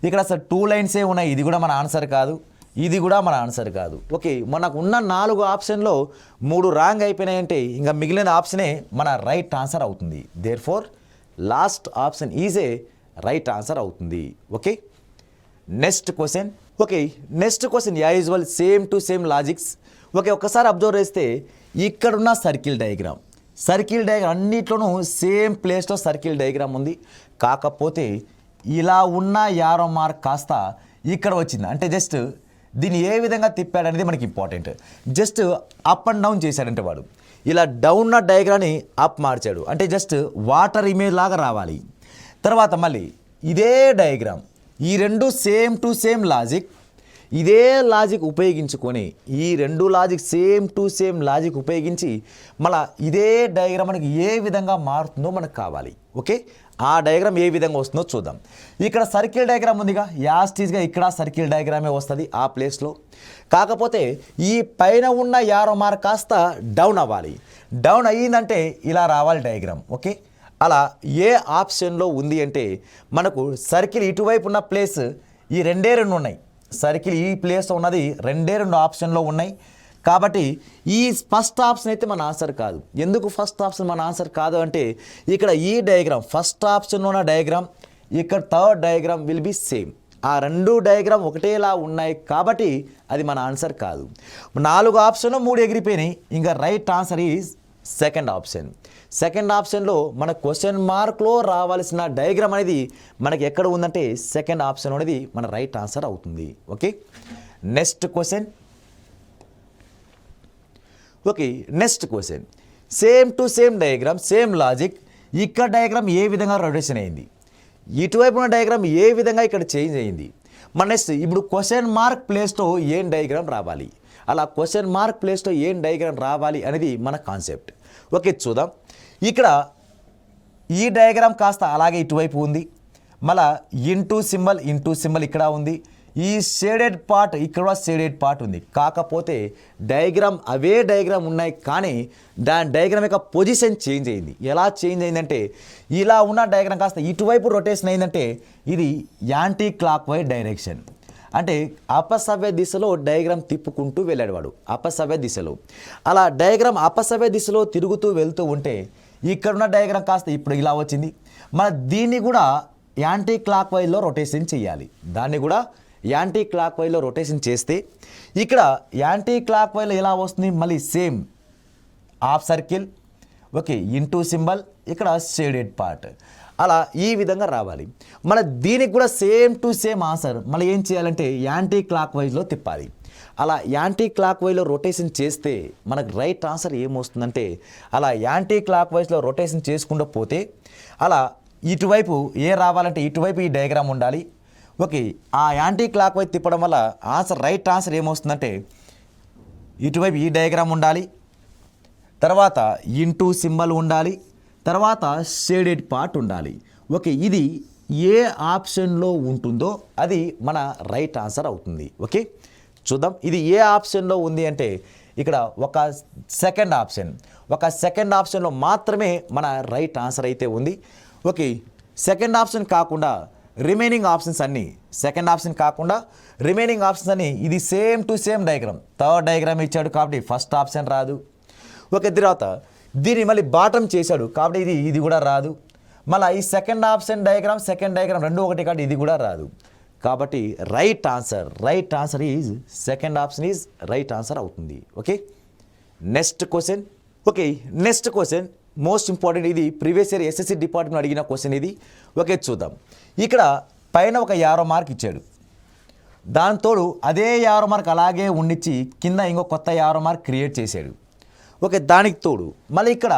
ఇక్కడ అసలు 2 లైన్సే ఉన్నాయి, ఇది కూడా మన ఆన్సర్ కాదు, ఇది కూడా మన ఆన్సర్ కాదు. ఓకే, మనకు ఉన్న 4 ఆప్షన్లో 3 రాంగ్ అయిపోయినాయంటే ఇంకా మిగిలిన ఆప్షనే మన రైట్ ఆన్సర్ అవుతుంది. Therefore last option is a right answer అవుతుంది. Okay, next question. Okay, next question usual same to same logics. Okay, ఒక్కసారి అబ్జర్వ్ చేస్తే ఇక్కడున్న సర్కిల్ డయాగ్రామ్ అన్నిట్లోనూ సేమ్ ప్లేస్లో సర్కిల్ డయాగ్రామ్ ఉంది. కాకపోతే ఇలా ఉన్న యారో మార్క్ కాస్త ఇక్కడ వచ్చింది. అంటే జస్ట్ దీన్ని ఏ విధంగా తిప్పాడనేది మనకి important. Just up and down చేశాడంటే వాడు ఇలా డౌన్ ఉన్న డయాగ్రామ్ని అప్ మార్చాడు, అంటే జస్ట్ వాటర్ ఇమేజ్ లాగా రావాలి. తర్వాత మళ్ళీ ఇదే డయాగ్రామ్ ఈ రెండు సేమ్ టు సేమ్ లాజిక్, ఇదే లాజిక్ ఉపయోగించుకొని ఈ రెండు logic same to same logic ఉపయోగించి మళ్ళీ ఇదే డయాగ్రామ్ మనకి ఏ విధంగా మారుతుందో మనకు కావాలి. ఓకే, ఆ డయాగ్రామ్ ఏ విధంగా వస్తుందో చూద్దాం. ఇక్కడ సర్కిల్ డయాగ్రామ్ ఉందిగా, యాస్టీస్గా ఇక్కడ సర్కిల్ డయాగ్రామే వస్తుంది ఆ ప్లేస్లో. కాకపోతే ఈ పైన ఉన్న యారో మార్క్ కాస్త డౌన్ అవ్వాలి. డౌన్ అయ్యిందంటే ఇలా రావాలి డయాగ్రామ్. ఓకే, అలా ఏ ఆప్షన్లో ఉంది అంటే మనకు సర్కిల్ ఇటువైపు ఉన్న ప్లేస్ ఈ రెండే ఉన్నాయి. సర్కిల్ ఈ ప్లేస్లో ఉన్నది రెండే ఆప్షన్లో ఉన్నాయి. కాబట్టి ఈ ఫస్ట్ ఆప్షన్ అయితే మన ఆన్సర్ కాదు. ఎందుకు ఫస్ట్ ఆప్షన్ మన ఆన్సర్ కాదు అంటే ఇక్కడ ఈ డయాగ్రామ్ ఫస్ట్ ఆప్షన్లో ఉన్న డయాగ్రామ్, ఇక్కడ third diagram will be same. ఆ రెండు డయాగ్రామ్ ఒకటేలా ఉన్నాయి కాబట్టి అది మన ఆన్సర్ కాదు. 4 ఆప్షన్లో 3 ఎగిరిపోయినాయి. ఇంకా రైట్ ఆన్సర్ ఈజ్ సెకండ్ ఆప్షన్లో మన క్వశ్చన్ మార్క్లో రావాల్సిన డయాగ్రామ్ అనేది మనకి ఎక్కడ ఉందంటే సెకండ్ ఆప్షన్ అనేది మన రైట్ ఆన్సర్ అవుతుంది. Okay, next question. Same to same diagram, same logic. ఇక్కడ డయాగ్రామ్ ఏ విధంగా రొటేషన్ అయింది, ఇటువైపు ఉన్న డయాగ్రామ్ ఏ విధంగా ఇక్కడ చేంజ్ అయింది. మన నెక్స్ట్ ఇప్పుడు క్వశ్చన్ మార్క్ ప్లేస్తో ఏం డయాగ్రామ్ రావాలి, అలా క్వశ్చన్ మార్క్ ప్లేస్తో ఏం డయాగ్రామ్ రావాలి అనేది మన కాన్సెప్ట్. ఓకే, చూద్దాం. ఇక్కడ ఈ డయాగ్రామ్ కాస్త అలాగే ఇటువైపు ఉంది, మళ్ళా ఇంటూ సింబల్ ఇక్కడ ఉంది, ఈ షేడెడ్ పార్ట్ ఇక్కడ షేడెడ్ పార్ట్ ఉంది. కాకపోతే డయాగ్రామ్ అవే డయాగ్రామ్ ఉన్నాయి, కానీ దాని డయాగ్రామ్ యొక్క పొజిషన్ చేంజ్ అయింది. ఎలా చేంజ్ అయిందంటే ఇలా ఉన్న డయాగ్రామ్ కాస్త ఇటువైపు రొటేషన్ అయిందంటే ఇది యాంటీ క్లాక్ వైజ్ డైరెక్షన్. అంటే అపసవ్య దిశలో డయాగ్రామ్ తిప్పుకుంటూ వెళ్ళాడు వాడు, అపసవ్య దిశలో. అలా డయాగ్రామ్ అపసవ్య దిశలో తిరుగుతూ వెళ్తూ ఉంటే ఇక్కడున్న డయాగ్రామ్ కాస్త ఇప్పుడు ఇలా వచ్చింది. మన దీన్ని కూడా యాంటీ క్లాక్ వైజ్లో రొటేషన్ చేయాలి. దాన్ని కూడా యాంటీ క్లాక్ వైజ్లో రొటేషన్ చేస్తే ఇక్కడ యాంటీ క్లాక్ వైజ్లో ఎలా వస్తుంది, మళ్ళీ same half circle, okay, into symbol, ఇక్కడ షేడెడ్ పార్ట్, అలా ఈ విధంగా రావాలి. మన దీనికి కూడా సేమ్ టు సేమ్ ఆన్సర్ మళ్ళీ ఏం చేయాలంటే యాంటీ క్లాక్ వైజ్లో తిప్పాలి. అలా యాంటీ క్లాక్ వైజ్లో రొటేషన్ చేస్తే మనకు రైట్ ఆన్సర్ ఏమొస్తుందంటే అలా యాంటీ క్లాక్ వైజ్లో రొటేషన్ చేసుకుంటూ పోతే అలా ఇటువైపు ఏ రావాలంటే ఇటువైపు ఈ డయాగ్రామ్ ఉండాలి. ఓకే, ఆ యాంటీ క్లాక్ వైజ్ తిప్పడం వల్ల ఆన్సర్ రైట్ ఆన్సర్ ఏమొస్తుందంటే ఇటువైపు ఈ డయాగ్రామ్ ఉండాలి, తర్వాత ఇంటూ సింబల్ ఉండాలి, తర్వాత షేడెడ్ పార్ట్ ఉండాలి. ఓకే, ఇది ఏ ఆప్షన్లో ఉంటుందో అది మన రైట్ ఆన్సర్ అవుతుంది. ఓకే, చూద్దాం. ఇది ఏ ఆప్షన్లో ఉంది అంటే ఇక్కడ ఒక సెకండ్ ఆప్షన్లో మాత్రమే మన రైట్ ఆన్సర్ అయితే ఉంది. ఓకే, సెకండ్ ఆప్షన్ కాకుండా రిమైనింగ్ ఆప్షన్స్ అన్నీ ఇది same to same diagram. Third diagram ఇచ్చాడు కాబట్టి ఫస్ట్ ఆప్షన్ రాదు. ఓకే, తర్వాత దీన్ని మళ్ళీ బాటమ్ చేశాడు కాబట్టి ఇది కూడా రాదు. మళ్ళీ ఈ సెకండ్ డయాగ్రామ్ రెండు ఒకటి కాబట్టి ఇది కూడా రాదు. కాబట్టి right answer is second option is right answer అవుతుంది. Okay, next question most important. ఇది ప్రీవియస్ ఇయర్ ఎస్ఎస్సి డిపార్ట్మెంట్ అడిగిన క్వశ్చన్ ఇది. ఓకే, చూద్దాం. ఇక్కడ పైన ఒక 50 మార్క్ ఇచ్చాడు, దాంతోడు అదే 50 మార్క్ అలాగే ఉండిచ్చి కింద ఇంకో కొత్త 50 మార్క్ క్రియేట్ చేశాడు. ఓకే, దానికి తోడు మళ్ళీ ఇక్కడ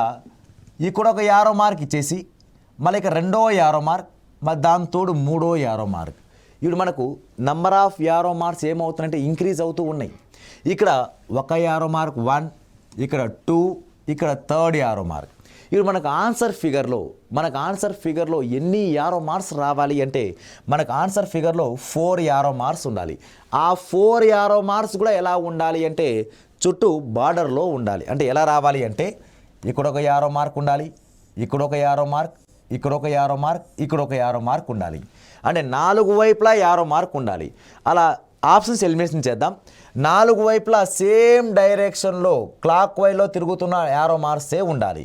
ఒక 50 మార్క్ ఇచ్చేసి మళ్ళీ ఇక్కడ రెండో 50 మార్క్, మరి దాని తోడు మూడో 50 మార్క్. ఇప్పుడు మనకు నంబర్ ఆఫ్ 50 మార్క్స్ ఏమవుతుందంటే ఇంక్రీజ్ అవుతూ ఉన్నాయి. ఇక్కడ ఒక 50 మార్క్ 1, ఇక్కడ 2, ఇక్కడ థర్డ్ 50 మార్క్. ఇప్పుడు మనకు ఆన్సర్ ఫిగర్లో ఎన్ని 50 మార్క్స్ రావాలి అంటే మనకు ఆన్సర్ ఫిగర్లో 4 50 మార్క్స్ ఉండాలి. ఆ 4 50 మార్క్స్ కూడా ఎలా ఉండాలి అంటే చుట్టూ బార్డర్లో ఉండాలి. అంటే ఎలా రావాలి అంటే ఇక్కడ ఒక 50 మార్క్ ఉండాలి, ఇక్కడ ఒక 50 మార్క్, ఇక్కడ ఒక 50 మార్క్, ఇక్కడ ఒక 50 మార్క్ ఉండాలి. అంటే 4 వైపులా 50 మార్క్ ఉండాలి. అలా ఆప్షన్స్ ఎలిమినేషన్ చేద్దాం. 4 వైపులా సేమ్ డైరెక్షన్లో క్లాక్ వైజ్లో తిరుగుతున్న 50 మార్క్సే ఉండాలి.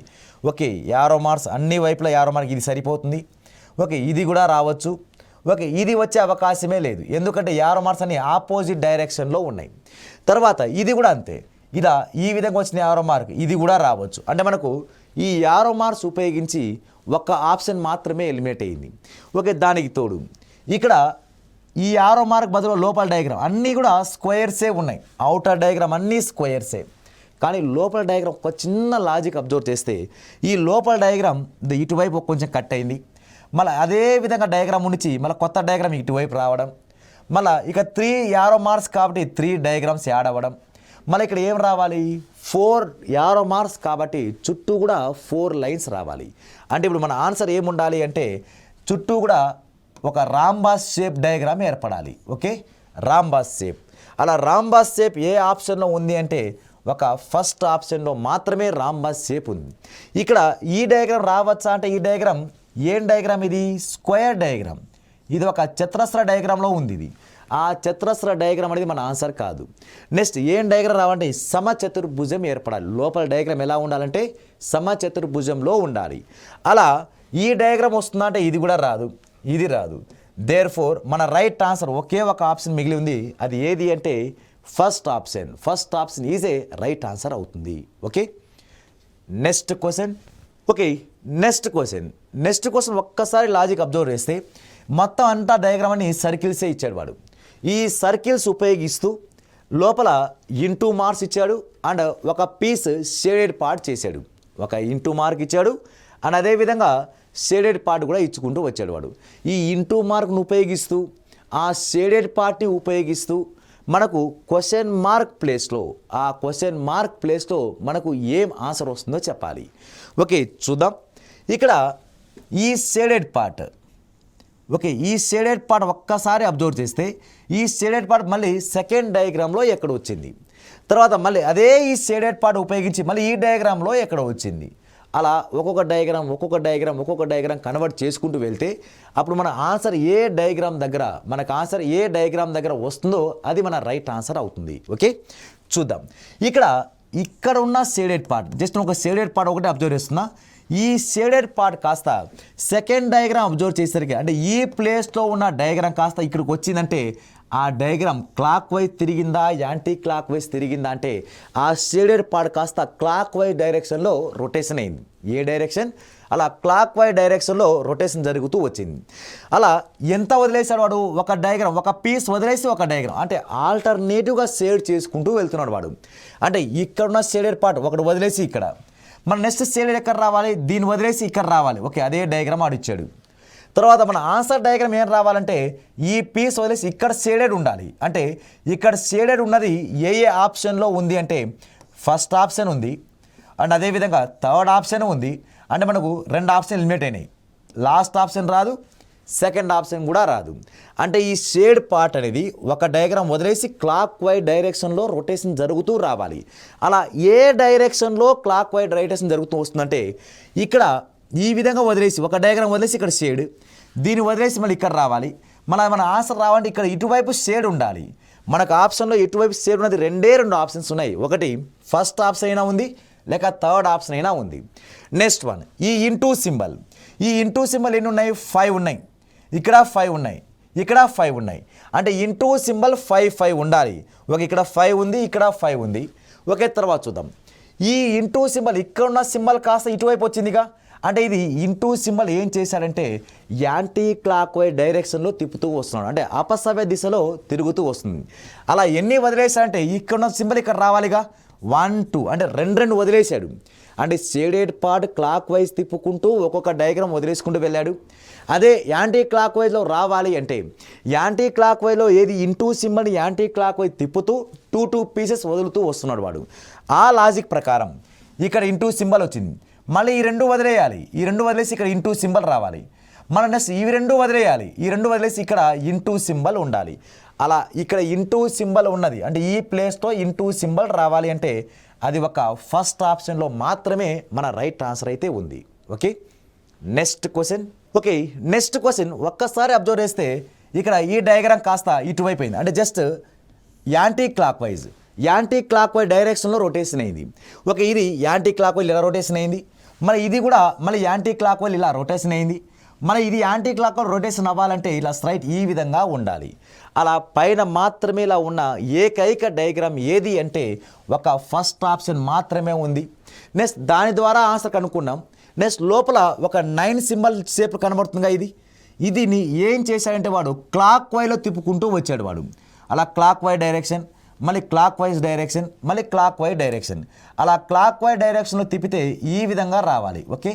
ఓకే, 50 మార్క్స్ అన్ని వైపులా 50 మార్క్, ఇది సరిపోతుంది. ఓకే, ఇది కూడా రావచ్చు. ఓకే, ఇది వచ్చే అవకాశమే లేదు, ఎందుకంటే 50 మార్క్స్ అన్ని ఆపోజిట్ డైరెక్షన్లో ఉన్నాయి. తర్వాత ఇది కూడా అంతే, ఇలా ఈ విధంగా వచ్చిన 50 మార్క్ ఇది కూడా రావచ్చు. అంటే మనకు ఈ 50 మార్క్స్ ఉపయోగించి ఒక్క ఆప్షన్ మాత్రమే ఎలిమినేట్ అయ్యింది. ఓకే, దానికి తోడు ఇక్కడ ఈ 50 మార్క్ బదులు లోపల డయాగ్రామ్ అన్నీ కూడా స్క్వేర్సే ఉన్నాయి. అవుటర్ డయాగ్రామ్ అన్నీ స్క్వేర్సే, కానీ లోపల డయాగ్రామ్ ఒక చిన్న లాజిక్ అబ్జర్వ్ చేస్తే ఈ లోపల డయాగ్రామ్ ఇటువైపు కొంచెం కట్ అయింది. మళ్ళీ అదే విధంగా డయాగ్రామ్ ఉంచి మళ్ళీ కొత్త డయాగ్రామ్ ఇటువైపు రావడం, మళ్ళీ ఇక 3 50 మార్క్స్ కాబట్టి 3 డయాగ్రామ్స్ యాడ్ అవ్వడం. మళ్ళీ ఇక్కడ ఏం రావాలి, 4 50 మార్క్స్ కాబట్టి చుట్టూ కూడా 4 లైన్స్ రావాలి. అంటే ఇప్పుడు మన ఆన్సర్ ఏముండాలి అంటే చుట్టూ కూడా ఒక రాంబాస్ షేప్ డయాగ్రామ్ ఏర్పడాలి. Okay, rhombus shape. అలా రాంబాస్ షేప్ ఏ ఆప్షన్లో ఉంది అంటే ఒక ఫస్ట్ ఆప్షన్లో మాత్రమే రాంబాస్ షేప్ ఉంది. ఇక్కడ ఈ డయాగ్రామ్ రావచ్చా అంటే ఈ డయాగ్రామ్ ఏం డయాగ్రామ్, ఇది స్క్వేర్ డయాగ్రామ్, ఇది ఒక చతురస్ర డయాగ్రామ్లో ఉంది. ఇది ఆ చతురస్ర డయాగ్రామ్ అనేది మన ఆన్సర్ కాదు. నెక్స్ట్ ఏం డయాగ్రామ్ రావంటే సమచతుర్భుజం ఏర్పడాలి. లోపల డయాగ్రామ్ ఎలా ఉండాలంటే సమచతుర్భుజంలో ఉండాలి. అలా ఈ డయాగ్రామ్ వస్తుందా అంటే ఇది కూడా రాదు, ఇది రాదు. దేర్ఫోర్ మన రైట్ ఆన్సర్ ఒకే ఒక ఆప్షన్ మిగిలి ఉంది. అది ఏది అంటే first option is a right answer అవుతుంది. Okay, next question. Okay, next question ఒక్కసారి లాజిక్ అబ్జర్వ్ చేస్తే మొత్తం అంతా డయాగ్రామ్ అని సర్కిల్సే ఇచ్చాడు వాడు. ఈ సర్కిల్స్ ఉపయోగిస్తూ లోపల ఇంటూ మార్క్స్ ఇచ్చాడు అండ్ ఒక పీస్ షేడెడ్ పార్ట్ చేశాడు. ఒక ఇంటూ మార్క్ ఇచ్చాడు అండ్ అదేవిధంగా షేడెడ్ పార్ట్ కూడా ఇచ్చుకుంటూ వచ్చాడు వాడు. ఈ ఇంటూ మార్క్ను ఉపయోగిస్తూ ఆ షేడెడ్ పార్ట్ని ఉపయోగిస్తూ మనకు క్వశ్చన్ మార్క్ ప్లేస్లో మనకు ఏం ఆన్సర్ వస్తుందో చెప్పాలి. ఓకే, చూద్దాం. ఇక్కడ ఈ షేడెడ్ పార్ట్ ఒక్కసారి అబ్జర్వ్ చేస్తే ఈ షేడెడ్ పార్ట్ మళ్ళీ సెకండ్ డయాగ్రామ్లో ఎక్కడ వచ్చింది, తర్వాత మళ్ళీ అదే ఈ షేడెడ్ పార్ట్ ఉపయోగించి మళ్ళీ ఈ డయాగ్రామ్లో ఎక్కడ వచ్చింది. అలా ఒక్కొక్క డయాగ్రామ్ కన్వర్ట్ చేసుకుంటూ వెళ్తే అప్పుడు మన ఆన్సర్ ఏ డయాగ్రామ్ దగ్గర వస్తుందో అది మన రైట్ ఆన్సర్ అవుతుంది. ఓకే, చూద్దాం. ఇక్కడ ఉన్న షేడెడ్ పార్ట్ జస్ట్ ఒక షేడెడ్ పార్ట్ ఒకటి అబ్జర్వ్ చేస్తున్నా. ఈ షేడెడ్ పార్ట్ కాస్త సెకండ్ డయాగ్రామ్ అబ్జర్వ్ చేసేసరికి అంటే ఈ ప్లేస్లో ఉన్న డయాగ్రామ్ కాస్త ఇక్కడికి వచ్చిందంటే ఆ డయాగ్రామ్ క్లాక్ వైజ్ తిరిగిందా యాంటీ క్లాక్ వైజ్ తిరిగిందా అంటే ఆ షేడెడ్ పార్ట్ కాస్త క్లాక్ వైజ్ డైరెక్షన్లో రొటేషన్ అయింది. ఏ డైరెక్షన్? అలా క్లాక్ వైజ్ డైరెక్షన్లో రొటేషన్ జరుగుతూ వచ్చింది. అలా ఎంత వదిలేశాడు వాడు? ఒక డయాగ్రామ్, ఒక పీస్ వదిలేసి ఒక డయాగ్రామ్ అంటే ఆల్టర్నేటివ్గా షేడ్ చేసుకుంటూ వెళ్తున్నాడు వాడు. అంటే ఇక్కడున్న షేడెడ్ పార్ట్ ఒకటి వదిలేసి ఇక్కడ, మన నెక్స్ట్ షేడెడ్ ఎక్కడ రావాలి? దీన్ని వదిలేసి ఇక్కడ రావాలి. ఓకే, అదే డయాగ్రామ్ ఆడిచ్చాడు. తర్వాత మన ఆన్సర్ డయాగ్రామ్ ఏం రావాలంటే ఈ పీస్ వదిలేసి ఇక్కడ షేడెడ్ ఉండాలి. అంటే ఇక్కడ షేడెడ్ ఉన్నది ఏ ఆప్షన్లో ఉంది అంటే ఫస్ట్ ఆప్షన్ ఉంది అండ్ అదేవిధంగా థర్డ్ ఆప్షన్ ఉంది. అంటే మనకు 2 ఆప్షన్ ఎలిమినేట్ అయినాయి. లాస్ట్ ఆప్షన్ రాదు, సెకండ్ ఆప్షన్ కూడా రాదు. అంటే ఈ షేడ్ పార్ట్ అనేది ఒక డయాగ్రామ్ వదిలేసి క్లాక్ వైజ్ డైరెక్షన్లో రొటేషన్ జరుగుతూ రావాలి. అలా ఏ డైరెక్షన్లో క్లాక్ వైజ్ రొటేషన్ జరుగుతూ వస్తుందంటే ఇక్కడ ఈ విధంగా వదిలేసి ఒక డయాగ్రామ్ వదిలేసి ఇక్కడ షేడ్, దీన్ని వదిలేసి మళ్ళీ ఇక్కడ రావాలి. మన ఆన్సర్ రావాలంటే ఇక్కడ ఇటువైపు షేడ్ ఉండాలి. మనకు ఆప్షన్లో ఎటువైపు షేడ్ ఉన్నది 2 ఆప్షన్స్ ఉన్నాయి. ఒకటి ఫస్ట్ ఆప్షన్ అయినా ఉంది లేక థర్డ్ ఆప్షన్ అయినా ఉంది. నెక్స్ట్ వన్ ఈ ఇంటూ సింబల్ ఎన్ని ఉన్నాయి? 5 ఉన్నాయి. ఇక్కడ 5 ఉన్నాయి, ఇక్కడ 5 ఉన్నాయి. అంటే ఇంటూ సింబల్ 5 ఉండాలి. ఒక ఇక్కడ 5 ఉంది, ఇక్కడ 5 ఉంది. ఓకే, తర్వాత చూద్దాం. ఈ ఇంటూ సింబల్ ఇక్కడ ఉన్న సింబల్ కాస్త ఇటువైపు వచ్చిందిగా. అంటే ఇది ఇంటూ సింబల్ ఏం చేశాడంటే యాంటీ క్లాక్ వైజ్ డైరెక్షన్లో తిప్పుతూ వస్తున్నాడు. అంటే అపసవ్య దిశలో తిరుగుతూ వస్తుంది. అలా ఎన్ని వదిలేశాడంటే ఇక్కడ ఉన్న సింబల్ ఇక్కడ రావాలిగా. 1 2 అంటే 2 వదిలేశాడు. అంటే షేడెడ్ పార్ట్ క్లాక్ వైజ్ తిప్పుకుంటూ ఒక్కొక్క డయాగ్రామ్ వదిలేసుకుంటూ వెళ్ళాడు. అదే యాంటీ క్లాక్ వైజ్లో రావాలి అంటే యాంటీ క్లాక్ వైజ్లో ఏది ఇంటూ సింబల్ని యాంటీ క్లాక్ వైజ్ తిప్పుతూ 2 పీసెస్ వదులుతూ వస్తున్నాడు వాడు. ఆ లాజిక్ ప్రకారం ఇక్కడ ఇంటూ సింబల్ వచ్చింది, మళ్ళీ ఈ 2 వదిలేయాలి. ఈ 2 వదిలేసి ఇక్కడ ఇంటూ సింబల్ రావాలి. మన నెక్స్ట్ ఇవి 2 వదిలేయాలి. ఈ 2 వదిలేసి ఇక్కడ ఇంటూ సింబల్ ఉండాలి. అలా ఇక్కడ ఇంటూ సింబల్ ఉన్నది అంటే ఈ ప్లేస్లో ఇంటూ సింబల్ రావాలి అంటే అది ఒక ఫస్ట్ ఆప్షన్లో మాత్రమే మన రైట్ ఆన్సర్ అయితే ఉంది. ఓకే, నెక్స్ట్ క్వశ్చన్ ఒక్కసారి అబ్జర్వ్ చేస్తే ఇక్కడ ఈ డయాగ్రామ్ కాస్త ఇటువైపు అయింది. అంటే జస్ట్ యాంటీ క్లాక్ వైజ్ డైరెక్షన్లో రొటేషన్ అయింది. ఓకే, ఇది యాంటీ క్లాక్ వైజ్ ఇలా రొటేషన్ అయింది. మరి ఇది కూడా మళ్ళీ యాంటీ క్లాక్ వైజ్ ఇలా రొటేషన్ అయింది. మరి ఇది యాంటీ క్లాక్ వైజ్ రొటేషన్ అవ్వాలంటే ఇలా స్ట్రైట్ ఈ విధంగా ఉండాలి. అలా పైన మాత్రమే ఇలా ఉన్న ఏకైక డయాగ్రామ్ ఏది అంటే ఒక ఫస్ట్ ఆప్షన్ మాత్రమే ఉంది. నెక్స్ట్ దాని ద్వారా ఆన్సర్ కనుక్కున్నాం. నెక్స్ట్ లోపల ఒక 9 సింబల్ షేప్ కనబడుతుందిగా. ఇది ఏం చేశాడంటే వాడు క్లాక్ వైజ్లో తిప్పుకుంటూ వచ్చాడు వాడు. అలా క్లాక్ వైజ్ డైరెక్షన్, మళ్ళీ క్లాక్ వైజ్ డైరెక్షన్, మళ్ళీ క్లాక్ వైజ్ డైరెక్షన్. అలా క్లాక్ వైజ్ డైరెక్షన్లో తిప్పితే ఈ విధంగా రావాలి. ఓకే,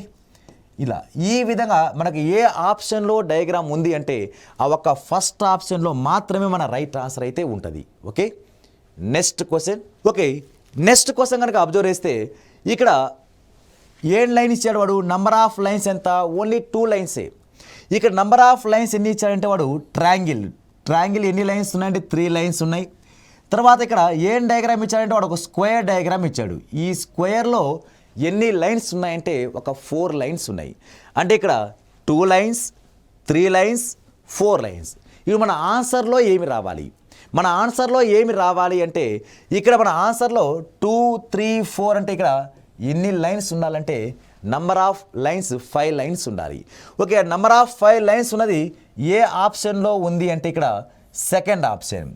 ఇలా ఈ విధంగా మనకి ఏ ఆప్షన్లో డయాగ్రామ్ ఉంది అంటే ఆ ఒక్క ఫస్ట్ ఆప్షన్లో మాత్రమే మన రైట్ ఆన్సర్ అయితే ఉంటుంది. ఓకే, నెక్స్ట్ క్వశ్చన్ కనుక అబ్జర్వ్ చేస్తే ఇక్కడ ఏం లైన్ ఇచ్చాడు వాడు? నంబర్ ఆఫ్ లైన్స్ ఎంత? ఓన్లీ 2 లైన్సే. ఇక్కడ నంబర్ ఆఫ్ లైన్స్ ఎన్ని ఇచ్చాడంటే వాడు ట్రయాంగిల్ ఎన్ని లైన్స్ ఉన్నాయంటే 3 లైన్స్ ఉన్నాయి. తర్వాత ఇక్కడ ఏం డయాగ్రామ్ ఇచ్చాడంటే వాడు ఒక స్క్వేర్ డయాగ్రామ్ ఇచ్చాడు. ఈ స్క్వేర్లో ఎన్ని లైన్స్ ఉన్నాయంటే ఒక 4 లైన్స్ ఉన్నాయి. అంటే ఇక్కడ 2 లైన్స్, 3 లైన్స్, 4 లైన్స్. ఇవి మన ఆన్సర్లో ఏమి రావాలి అంటే ఇక్కడ మన ఆన్సర్లో 2 3 4 అంటే ఇక్కడ ఎన్ని లైన్స్ ఉండాలంటే నంబర్ ఆఫ్ లైన్స్ 5 లైన్స్ ఉండాలి. ఓకే, నంబర్ ఆఫ్ 5 లైన్స్ ఉన్నది ఏ ఆప్షన్లో ఉంది అంటే ఇక్కడ second option.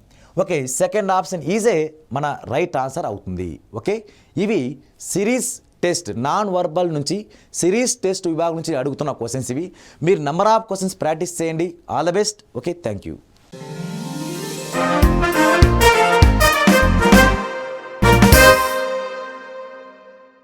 Okay, second option EJ మన రైట్ ఆన్సర్ అవుతుంది. ఓకే, ఇవి సిరీస్ టెస్ట్ నాన్ వర్బల్ నుంచి సిరీస్ టెస్ట్ విభాగం నుంచి అడుగుతున్న క్వశ్చన్స్ ఇవి. మీరు నెంబర్ ఆఫ్ క్వశ్చన్స్ ప్రాక్టీస్ చేయండి. All the best. Okay, thank you.